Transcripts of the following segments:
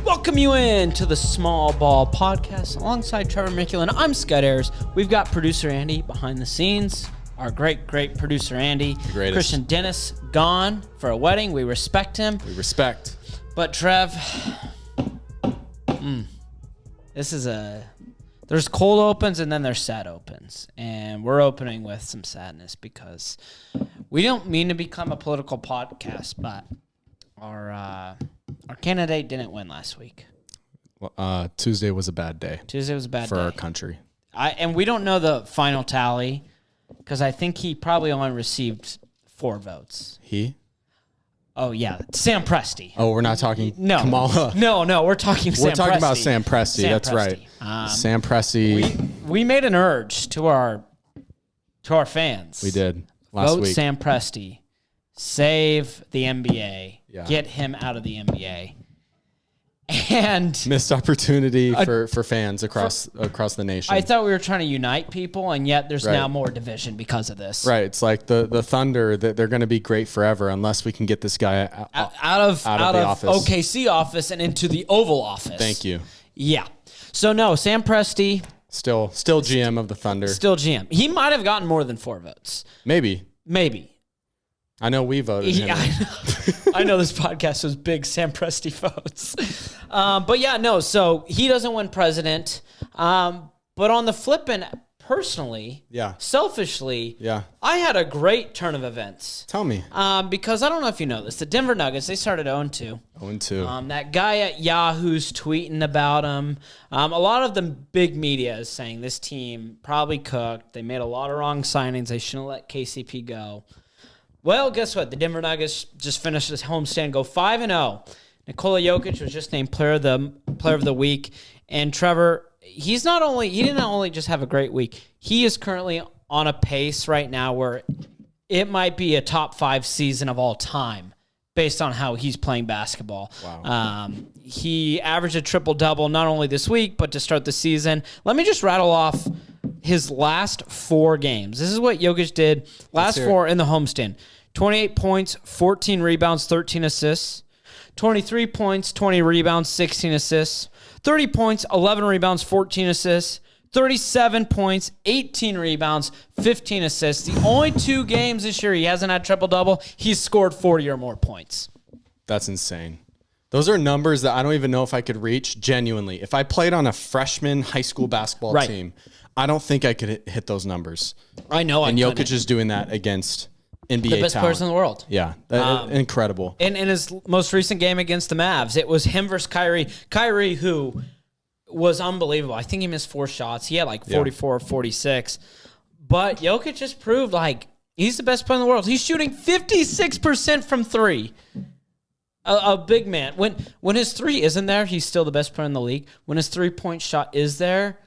Welcome you in to the Small Ball Podcast alongside Trevor Mickelin. I'm Scott Ayers. We've got producer Andy behind the scenes. Our great producer Andy. The greatest. Christian Dennis gone for a wedding. We respect him. We respect. But Trev, there's cold opens and then there's sad opens. And we're opening with some sadness because we don't mean to become a political podcast, but our candidate didn't win last week. Tuesday was a bad day. Tuesday was a bad for day. our country. And we don't know the final tally because I think he probably only received 4 votes. He? Oh, yeah. Sam Presti. Oh, we're not talking No. Kamala. No, we're talking Sam Presti. We're talking about Sam Presti. That's Presti. right. Sam Presti. We made an urge to our fans. We did last Vote week. Sam Presti. Save the NBA. Yeah. Get him out of the NBA. And Missed opportunity for fans across the nation. I thought we were trying to unite people, and yet there's Right. now more division because of this. Right. It's like the Thunder, that they're going to be great forever unless we can get this guy out of the office. OKC office and into the Oval office. Thank you. Yeah. So no, Sam Presti Still GM of the Thunder. still GM. He might have gotten more than 4 votes. Maybe. I know we voted him. I know this podcast was big Sam Presti votes. But yeah, no, so he doesn't win president. But on the flippin', personally, selfishly, I had a great turn of events. Tell me. Because I don't know if you know this. The Denver Nuggets, they started 0-2. 0-2. That guy at Yahoo's tweeting about him. A lot of the big media is saying this team probably cooked. They made a lot of wrong signings. They shouldn't let KCP go. Well, guess what? The Denver Nuggets just finished this homestand, go 5-0. Nikola Jokic was just named player of the week. And Trevor, he didn't only just have a great week. He is currently on a pace right now where it might be a top 5 season of all time based on how he's playing basketball. Wow. He averaged a triple-double not only this week, but to start the season. Let me just rattle off his last 4 games. This is what Jokic did last 4 in the homestand. 28 points, 14 rebounds, 13 assists. 23 points, 20 rebounds, 16 assists. 30 points, 11 rebounds, 14 assists. 37 points, 18 rebounds, 15 assists. The only 2 games this year he hasn't had triple-double, he's scored 40 or more points. That's insane. Those are numbers that I don't even know if I could reach genuinely. If I played on a freshman high school basketball team, I don't think I could hit those numbers. I know. And Jokic is doing that against NBA the best talent. players in the world. Yeah, incredible. In his most recent game against the Mavs, it was him versus Kyrie. Kyrie, who was unbelievable. I think he missed 4 shots. He had like 44 or 46. But Jokic just proved like he's the best player in the world. He's shooting 56% from 3. A big man. When his 3 isn't there, he's still the best player in the league. When his 3-point shot is there,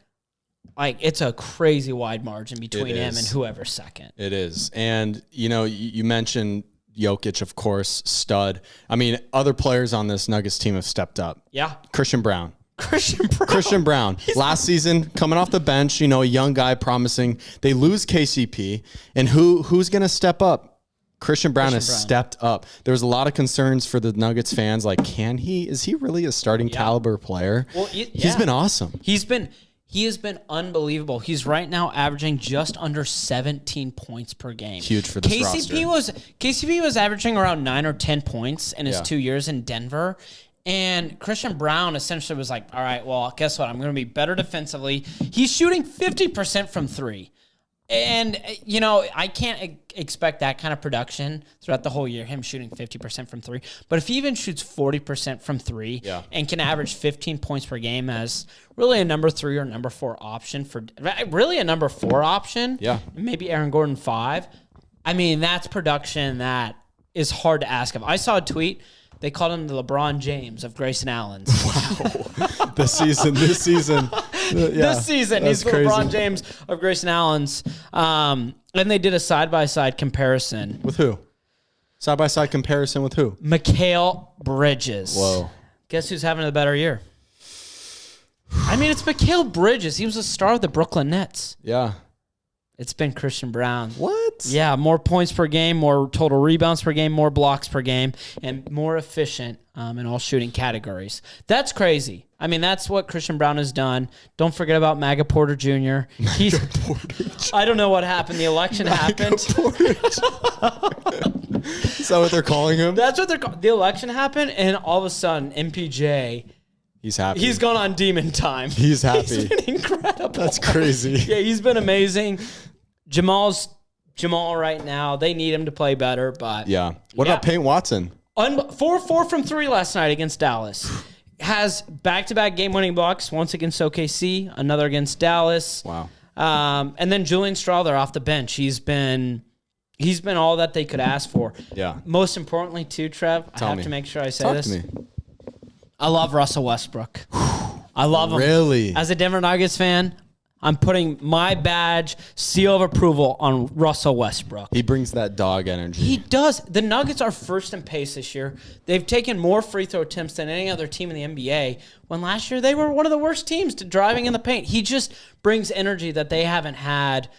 like it's a crazy wide margin between him and whoever's second. It is. And, you mentioned Jokic, of course, stud. I mean, other players on this Nuggets team have stepped up. Yeah. Christian Brown. Last season, coming off the bench, a young guy promising. They lose KCP. And who's going to step up? Christian Brown has stepped up. There's a lot of concerns for the Nuggets fans. Like, is he really a starting caliber player? Well, he's been awesome. He has been unbelievable. He's right now averaging just under 17 points per game. Huge for this roster. KCP was averaging around 9 or 10 points in his 2 years in Denver. And Christian Brown essentially was like, all right, well, guess what? I'm going to be better defensively. He's shooting 50% from 3. And, I can't expect that kind of production throughout the whole year, him shooting 50% from 3. But if he even shoots 40% from 3 and can average 15 points per game as really a number 3 or number 4 option maybe Aaron Gordon 5. I mean, that's production that is hard to ask of. I saw a tweet. They called him the LeBron James of Grayson Allen's. Wow. This season. This season, he's the crazy. LeBron James of Grayson Allen's. And they did a side-by-side comparison. With who? Side-by-side comparison with who? Mikal Bridges. Whoa. Guess who's having a better year? I mean, it's Mikal Bridges. He was a star of the Brooklyn Nets. Yeah. It's been Christian Brown. What? Yeah, more points per game, more total rebounds per game, more blocks per game, and more efficient in all shooting categories. That's crazy. I mean, that's what Christian Brown has done. Don't forget about Maga Porter Jr. I don't know what happened. The election happened. Is that what they're calling him? That's what they're calling. The election happened, and all of a sudden, MPJ... He's happy. He's gone on demon time. He's happy. He's been incredible. That's crazy. Yeah, he's been amazing. Jamal right now. They need him to play better, but yeah. What about Peyton Watson? 4 from 3 last night against Dallas. Has back-to-back game-winning blocks. Once against OKC, another against Dallas. Wow. And then Julian Strawther off the bench. He's been all that they could ask for. Yeah. Most importantly, too, Trev. I have to make sure I say this. Talk to me. I love Russell Westbrook. I love him. Really? As a Denver Nuggets fan, I'm putting my badge, seal of approval on Russell Westbrook. He brings that dog energy. He does. The Nuggets are first in pace this year. They've taken more free throw attempts than any other team in the NBA, when last year they were one of the worst teams to driving in the paint. He just brings energy that they haven't had.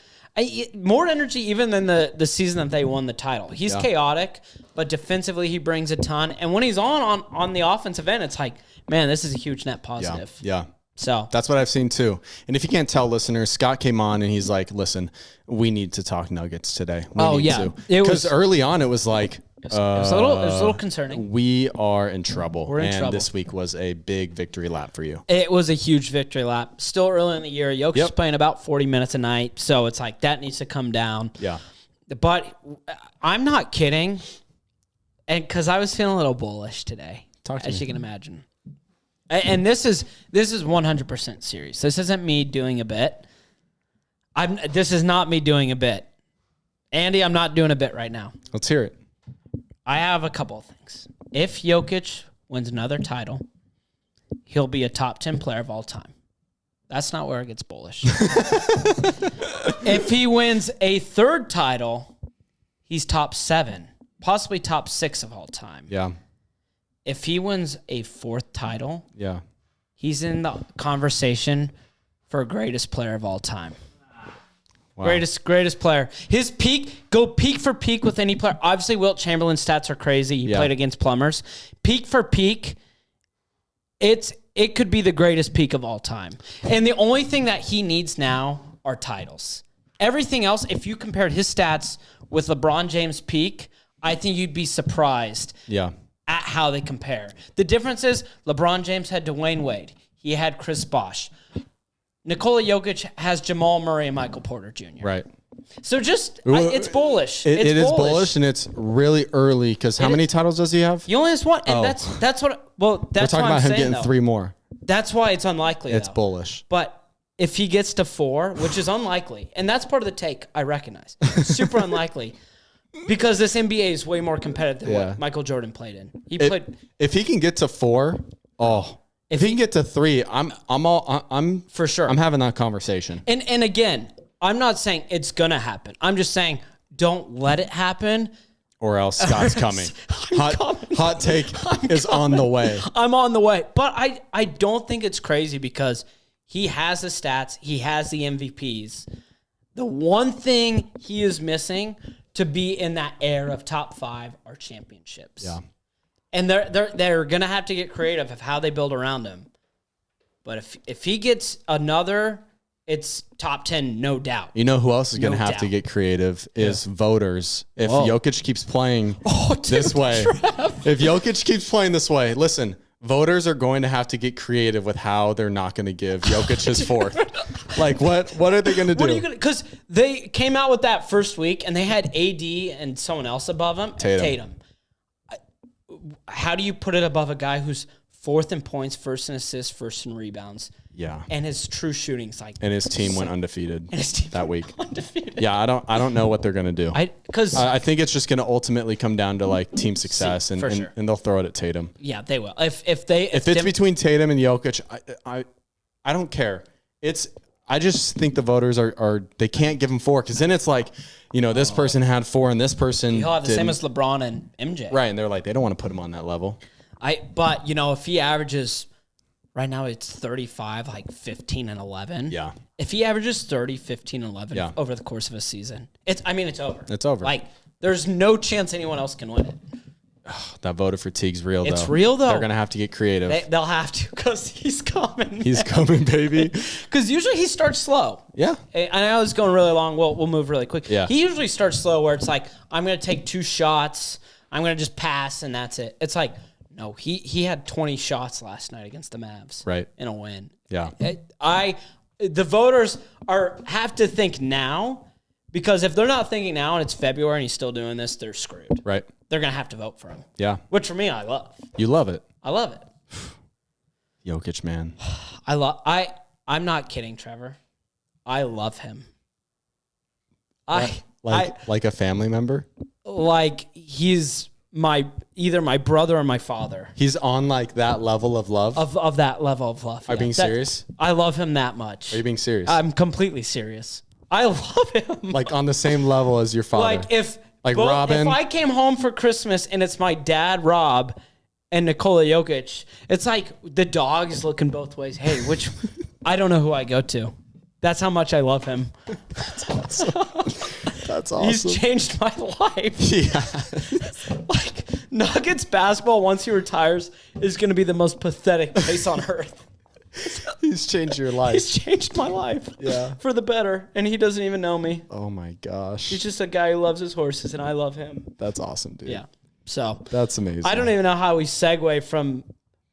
More energy even than the season that they won the title. He's chaotic, but defensively he brings a ton. And when he's on the offensive end, it's like, man, this is a huge net positive. Yeah. So that's what I've seen too. And if you can't tell, listeners, Scott came on and he's like, listen, we need to talk Nuggets today. Because early on it was like, it was a little concerning. We are in trouble. We're in trouble. This week was a big victory lap for you. It was a huge victory lap. Still early in the year. Jokic is playing about 40 minutes a night, so it's like that needs to come down. Yeah. But I'm not kidding, and because I was feeling a little bullish today, as you can imagine. And this is 100% serious. This isn't me doing a bit. This is not me doing a bit. Andy, I'm not doing a bit right now. Let's hear it. I have a couple of things. If Jokic wins another title, he'll be a top 10 player of all time. That's not where it gets bullish. If he wins a third title, he's top 7, possibly top 6 of all time. Yeah. If he wins a fourth title, he's in the conversation for greatest player of all time. Wow. Greatest player. His peak, go peak for peak with any player. Obviously, Wilt Chamberlain's stats are crazy. He played against plumbers. Peak for peak, it could be the greatest peak of all time. And the only thing that he needs now are titles. Everything else, if you compared his stats with LeBron James' peak, I think you'd be surprised at how they compare. The difference is LeBron James had Dwayne Wade. He had Chris Bosh. Nikola Jokic has Jamal Murray and Michael Porter Jr. Right. So it's bullish. It is bullish, and it's really early because how many titles does he have? He only has one, and that's what. Well, that's we're talking why about I'm him saying, getting 3 more. That's why it's unlikely. It's bullish, but if he gets to 4, which is unlikely, and that's part of the take, I recognize, super unlikely, because this NBA is way more competitive than what Michael Jordan played in. If he can get to 4, If he can get to 3, I'm for sure. I'm having that conversation. And again, I'm not saying it's gonna happen. I'm just saying don't let it happen, or else Scott's coming. Hot take is on the way. I'm on the way, but I don't think it's crazy because he has the stats, he has the MVPs. The one thing he is missing to be in that air of top 5 are championships. Yeah. And they're gonna have to get creative of how they build around him. But if he gets another, it's top 10, no doubt. You know who else is gonna have to get creative is voters. If Jokic keeps playing this way, if Jokic keeps playing this way, listen, voters are going to have to get creative with how they're not going to give Jokic his 4th. Like what are they going to do? What are you going to? Because they came out with that first week and they had AD and someone else above him. Tatum. How do you put it above a guy who's 4th in points, 1st in assists, 1st in rebounds? Yeah. And his true shooting's like. And his team went undefeated that week. Undefeated. Yeah, I don't know what they're gonna do. I think it's just gonna ultimately come down to like team success, and they'll throw it at Tatum. Yeah, they will. If it's between Tatum and Jokic, I don't care. I just think the voters are they can't give him 4 because then it's like, this person had 4 and this person he'll have the same as LeBron and MJ. Right, and they're like they don't want to put him on that level. But if he averages right now it's 35, like 15 and 11. Yeah. If he averages 30, 15, 11 Yeah. over the course of a season, it's over. It's over. Like, there's no chance anyone else can win it. That voter fatigue's real, though. It's real, though. They're going to have to get creative. They'll have to because he's coming. He's coming, baby. Because usually he starts slow. Yeah. I know it's going really long. We'll move really quick. Yeah. He usually starts slow where it's like, I'm going to take 2 shots. I'm going to just pass, and that's it. It's like, no, he had 20 shots last night against the Mavs. Right. In a win. Yeah. The voters have to think now, because if they're not thinking now and it's February and he's still doing this, they're screwed. Right. They're going to have to vote for him. Yeah. Which for me, I love. You love it. I love it. Jokic, man. I'm not kidding, Trevor. I love him. Like a family member? Like he's either my brother or my father. He's on like that level of love? Of that level of love. Are you being serious? I love him that much. Are you being serious? I'm completely serious. I love him. Like on the same level as your father? Robin? If I came home for Christmas and it's my dad, Rob, and Nikola Jokic, it's like the dog is looking both ways. Hey, which I don't know who I go to. That's how much I love him. That's awesome. That's awesome. He's changed my life. Yeah. Like Nuggets basketball, once he retires, is going to be the most pathetic place on earth. He's changed your life. He's changed my life. Yeah. For the better, and he doesn't even know me. Oh my gosh. He's just a guy who loves his horses, and I love him. That's awesome, dude. Yeah. So that's amazing. I don't even know how we segue from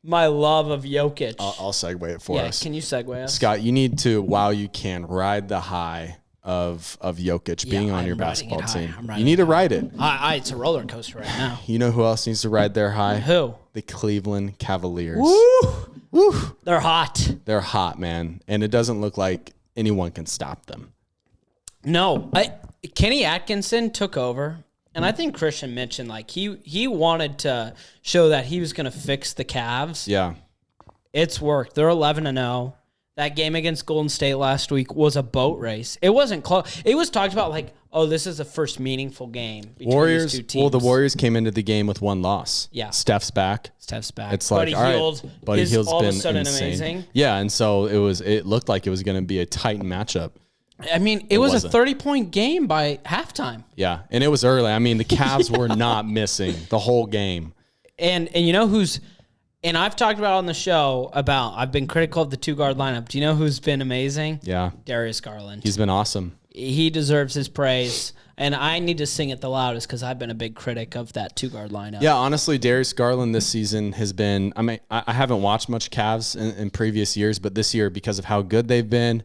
my love of Jokic. I'll segue it for us. Can you segue us? Scott, you need to, while you can, ride the high of Jokic being on your basketball team. You need to ride it. It's a roller coaster right now. You know who else needs to ride their high? Who? The Cleveland Cavaliers. Woo! Woo! They're hot. They're hot, man. And it doesn't look like anyone can stop them. No. Kenny Atkinson took over. And I think Christian mentioned, like, he wanted to show that he was going to fix the Cavs. Yeah. It's worked. They're 11-0. That game against Golden State last week was a boat race. It wasn't close. It was talked about like, oh, this is the first meaningful game between these two teams. Well, the Warriors came into the game with 1 loss. Yeah. Steph's back. It's like, Buddy all Hield's right, Buddy Hield's all been of a sudden insane. amazing. Yeah, and so it looked like it was going to be a tight matchup. I mean, it was wasn't. a 30-point game by halftime. Yeah, and it was early. I mean, the Cavs were not missing the whole game. And you know who's – and I've talked about on the show about – I've been critical of the 2-guard lineup. Do you know who's been amazing? Yeah. Darius Garland. He's been awesome. He deserves his praise. And I need to sing it the loudest because I've been a big critic of that 2-guard lineup. Yeah, honestly, Darius Garland this season has been – I mean, I haven't watched much Cavs in previous years, but this year, because of how good they've been,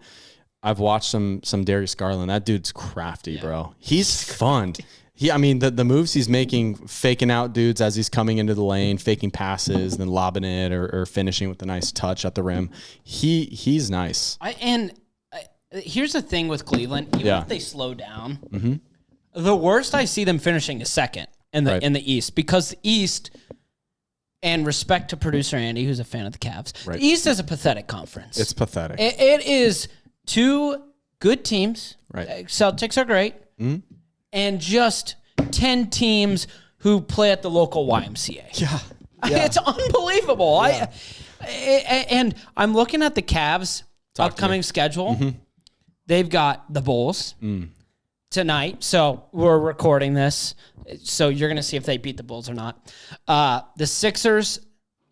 I've watched some Darius Garland. That dude's crafty, bro. He's fun. The moves he's making, faking out dudes as he's coming into the lane, faking passes, then lobbing it or finishing with a nice touch at the rim. He's nice. Here's the thing with Cleveland. Even if they slow down, the worst I see them finishing is second in the East, because the East, and respect to producer Andy, who's a fan of the Cavs, the East is a pathetic conference. It's pathetic. It is 2 good teams. Right. Celtics are great. And just 10 teams who play at the local YMCA. Yeah. It's unbelievable. Yeah. And I'm looking at the Cavs' upcoming schedule. They've got the Bulls tonight. So we're recording this. So you're going to see if they beat the Bulls or not. The Sixers,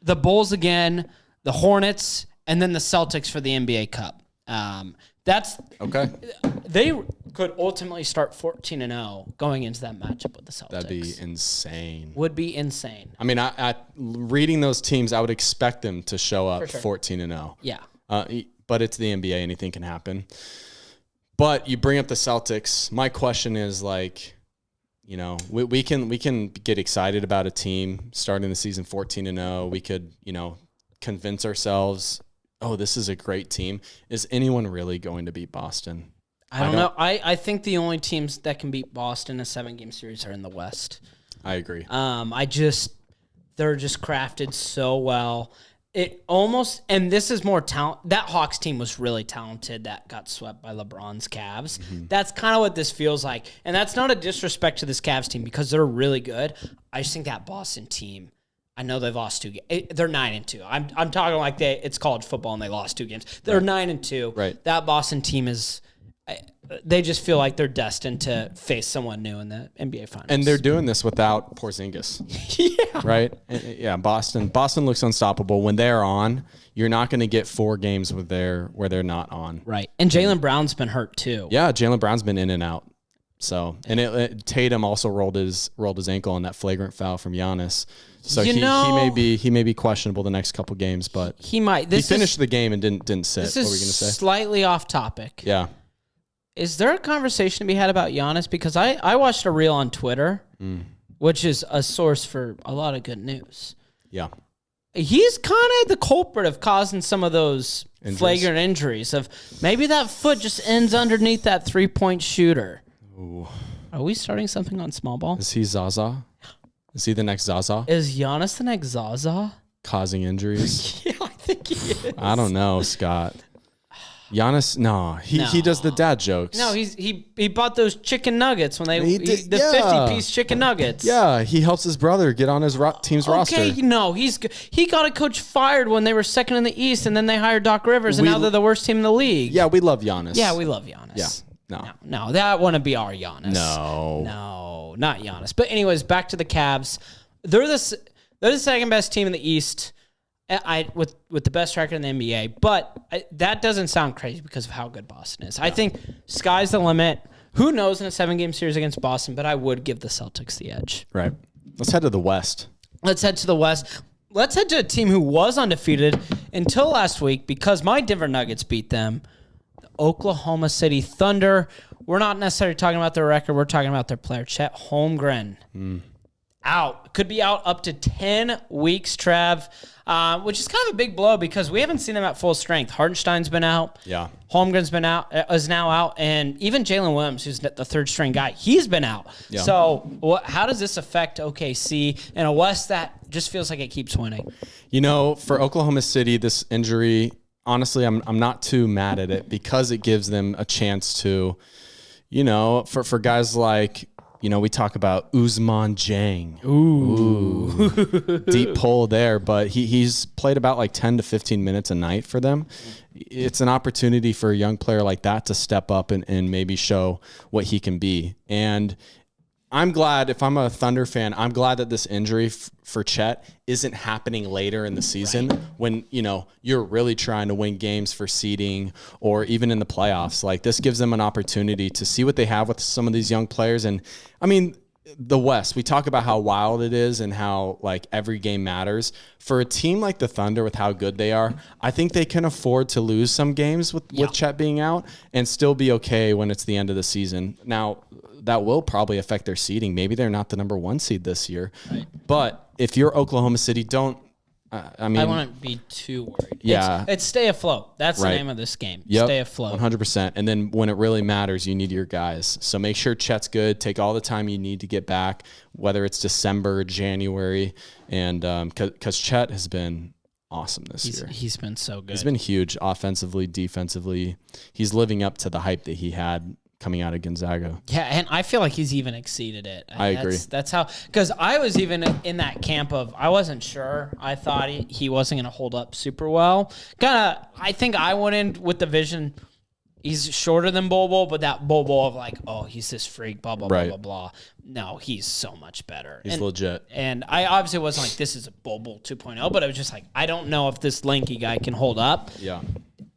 the Bulls again, the Hornets, and then the Celtics for the NBA Cup. That's okay. They could ultimately start 14-0 going into that matchup with the Celtics. That'd be insane. Would be insane. I mean, I reading those teams, I would expect them to show up 14-0. Yeah. But it's the NBA, anything can happen. But you bring up the Celtics. My question is, like, you know, we can get excited about a team starting the season 14-0. We could, you know, convince ourselves, oh, this is a great team. Is anyone really going to beat Boston? I don't know. I think the only teams that can beat Boston in a 7-game series are in the West. I agree. They're just crafted so well. It almost, and this is more talent. That Hawks team was really talented that got swept by LeBron's Cavs. That's kind of what this feels like. And that's not a disrespect to this Cavs team because they're really good. I just think that Boston team, I know they've lost 2 games. They're 9-2. I'm talking like it's college football and they lost 2 games. They're 9-2. Right. That Boston team is. They just feel like they're destined to face someone new in the NBA Finals. And they're doing this without Porzingis. Yeah. Right? Yeah, Boston looks unstoppable. When they're on, you're not going to get 4 games where they're not on. Right. And Jaylen Brown's been hurt too. Yeah, Jaylen Brown's been in and out. So, and Tatum also rolled his ankle on that flagrant foul from Giannis. So he may be questionable the next couple games, but he might. He finished the game and didn't sit. This what were you is going to say? Slightly off topic. Yeah. Is there a conversation to be had about Giannis? Because I watched a reel on Twitter, which is a source for a lot of good news. Yeah. He's kind of the culprit of causing some of those flagrant injuries. Of maybe that foot just ends underneath that 3-point shooter. Ooh. Are we starting something on small ball? Is he Zaza? Is he the next Zaza? Is Giannis the next Zaza? Causing injuries? Yeah, I think he is. I don't know, Scott. Giannis, no. He does the dad jokes. No, he bought those chicken nuggets when the 50-piece chicken nuggets. Yeah, he helps his brother get on his team's roster. Okay, no, he got a coach fired when they were second in the East, and then they hired Doc Rivers, and now they're the worst team in the league. Yeah, we love Giannis. Yeah, we love Giannis. Yeah, no, that wouldn't be our Giannis. No, not Giannis. But anyways, back to the Cavs. They're the second best team in the East. With the best record in the NBA, but that doesn't sound crazy because of how good Boston is. I think sky's the limit. Who knows in a 7-game series against Boston, but I would give the Celtics the edge. Right. Let's head to the West. Let's head to the West. Let's head to a team who was undefeated until last week because my Denver Nuggets beat them. The Oklahoma City Thunder. We're not necessarily talking about their record. We're talking about their player, Chet Holmgren. Out. Could be out up to 10 weeks, Trav, which is kind of a big blow because we haven't seen them at full strength. Hardenstein's been out. Yeah. Holmgren's been out, is now out. And even Jalen Williams, who's the third-string guy, he's been out. Yeah. So how does this affect OKC in a West that just feels like it keeps winning? You know, for Oklahoma City, this injury, honestly, I'm not too mad at it because it gives them a chance to, you know, for guys like, you know, we talk about Ousmane Dieng. Ooh. Deep pull there, but he's played about like 10 to 15 minutes a night for them. It's an opportunity for a young player like that to step up and maybe show what he can be. And I'm glad, if I'm a Thunder fan, I'm glad that this injury for Chet isn't happening later in the season when, you know, you're really trying to win games for seeding or even in the playoffs. Like, this gives them an opportunity to see what they have with some of these young players. And, I mean, the West, we talk about how wild it is and how, like, every game matters. For a team like the Thunder with how good they are, I think they can afford to lose some games with Chet being out and still be okay when it's the end of the season. Now, that will probably affect their seeding. Maybe they're not the number 1 seed this year. Right. But if you're Oklahoma City, I wouldn't be too worried. Yeah. It's stay afloat. That's the name of this game. Yep. Stay afloat. 100%. And then when it really matters, you need your guys. So make sure Chet's good. Take all the time you need to get back, whether it's December, January. And because Chet has been awesome this year. He's been so good. He's been huge offensively, defensively. He's living up to the hype that he had coming out of Gonzaga. Yeah, and I feel like he's even exceeded it. I agree. That's how, because I was even in that camp of, I wasn't sure. I thought he wasn't going to hold up super well. I think I went in with the vision, he's shorter than Bobo, but that Bobo of like, oh, he's this freak, blah, blah, blah, blah, blah. No, he's so much better. He's legit. And I obviously wasn't like, this is a Bobo 2.0, but I was just like, I don't know if this lanky guy can hold up. Yeah.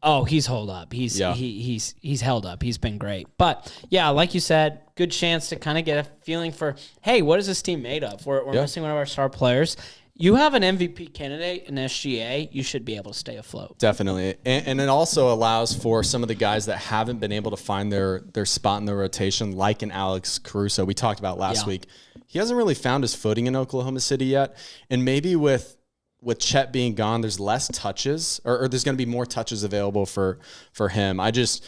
Oh, he's held up. He's held up. He's been great. But yeah, like you said, good chance to kind of get a feeling for, hey, what is this team made of? We're missing one of our star players. You have an MVP candidate in SGA, you should be able to stay afloat. Definitely. And it also allows for some of the guys that haven't been able to find their spot in the rotation, like an Alex Caruso we talked about last week. He hasn't really found his footing in Oklahoma City yet. And maybe with Chet being gone, there's less touches, or there's going to be more touches available for him. I just,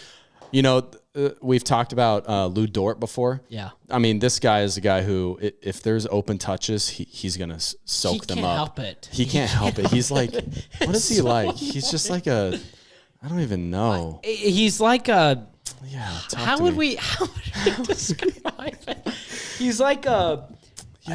we've talked about Lou Dort before. Yeah. I mean, this guy is a guy who, if there's open touches, he's going to soak them up. He can't help it. He's like, what is he like? He's just like I don't even know. He's like a, yeah. How would we describe it? He's like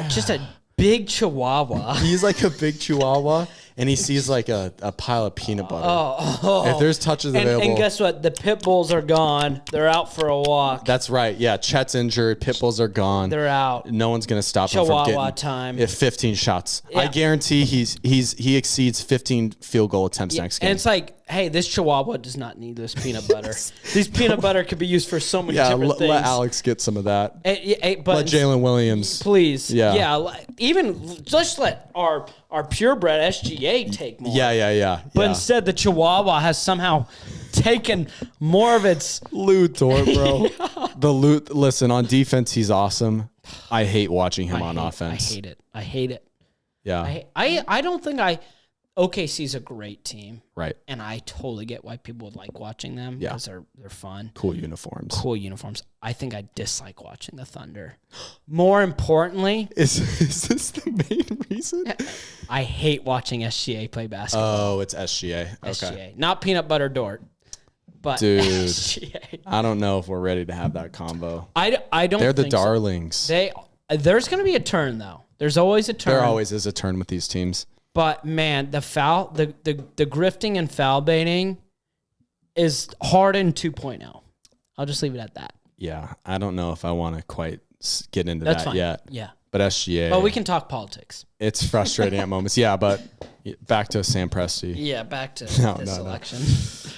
just a big chihuahua. He's like a big chihuahua, and he sees like a pile of peanut butter. If there's touches available. And guess what? The pit bulls are gone. They're out for a walk. That's right. Yeah, Chet's injured. Pit bulls are gone. They're out. No one's gonna stop him from Chihuahua getting time. 15 shots. Yeah. I guarantee he exceeds 15 field goal attempts next game. And it's like, hey, this chihuahua does not need this peanut butter. These peanut butter could be used for so many different things. Let Alex get some of that. But Let Jalen Williams. Please. Yeah. Even just let our purebred SGA take more. Yeah. But instead, the chihuahua has somehow taken more of its loot, bro. The loot. Listen, on defense, he's awesome. I hate watching him on offense. I hate it. Yeah. I don't think OKC's a great team. Right. And I totally get why people would like watching them because they're fun. Cool uniforms. I think I dislike watching the Thunder. More importantly, is this the main reason? I hate watching SGA play basketball. Oh, it's SGA. Okay. SGA. Not peanut butter Dort. But dude, SGA. I don't know if we're ready to have that combo. I don't They're the think so. darlings. There's going to be a turn though. There's always a turn. There always is a turn with these teams. But man, the grifting and foul baiting is Harden 2.0. I'll just leave it at that. Yeah, I don't know if I want to quite get into that fine. yet. Yeah. But SGA. But we can talk politics. It's frustrating at moments. Yeah, but back to Sam Presti. Yeah, back to this election.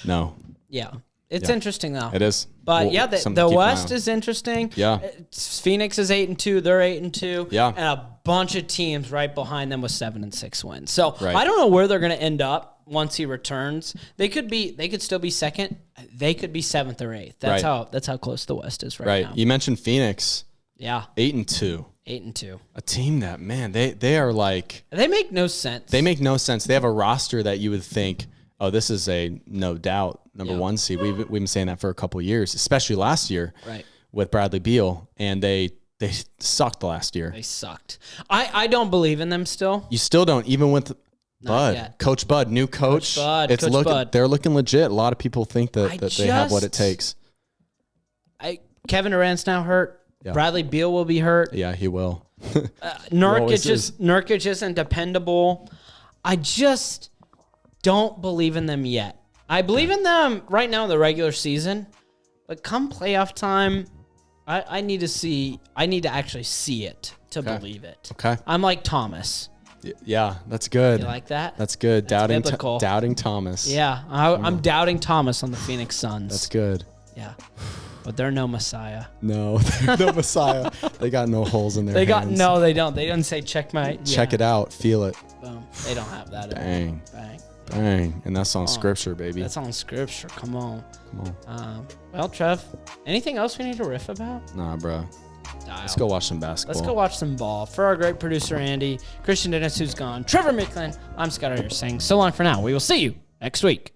No. Yeah. It's interesting though. It is. But the West is interesting. Yeah. Phoenix is 8-2. They're 8-2. Yeah. And a bunch of teams right behind them with 7-6 wins. So right. I don't know where they're going to end up once he returns. They could still be second. They could be 7th or 8th. That's how close the West is right now. You mentioned Phoenix. Yeah. 8-2. 8-2. A team that, man, they are like. They make no sense. They make no sense. They have a roster that you would think, oh, this is a no doubt number one seed. We've been saying that for a couple of years, especially last year with Bradley Beal, and they sucked last year. They sucked. I don't believe in them still. You still don't, even with Bud, Coach Bud, new coach. Bud. They're looking legit. A lot of people think that they have what it takes. Kevin Durant's now hurt. Yeah. Bradley Beal will be hurt. Yeah, he will. Nurkic isn't dependable. I just don't believe in them yet. I believe in them right now in the regular season, but come playoff time, I need to actually see it to believe it. Okay. I'm like Thomas. Yeah, that's good. You like that? That's good. That's doubting Thomas. Yeah, I'm doubting Thomas on the Phoenix Suns. That's good. Yeah. But they're no Messiah. No, they're no Messiah. They got no holes in their hands. No, they don't. They didn't say checkmate. Check it out. Feel it. Boom. They don't have that. Bang. And that's on Scripture, baby. That's on Scripture. Come on. Well, Trev, anything else we need to riff about? Nah, bro. Let's go watch some basketball. Let's go watch some ball. For our great producer, Andy, Christian Dennis, who's gone, Trevor Micklin, I'm Scott here saying so long for now. We will see you next week.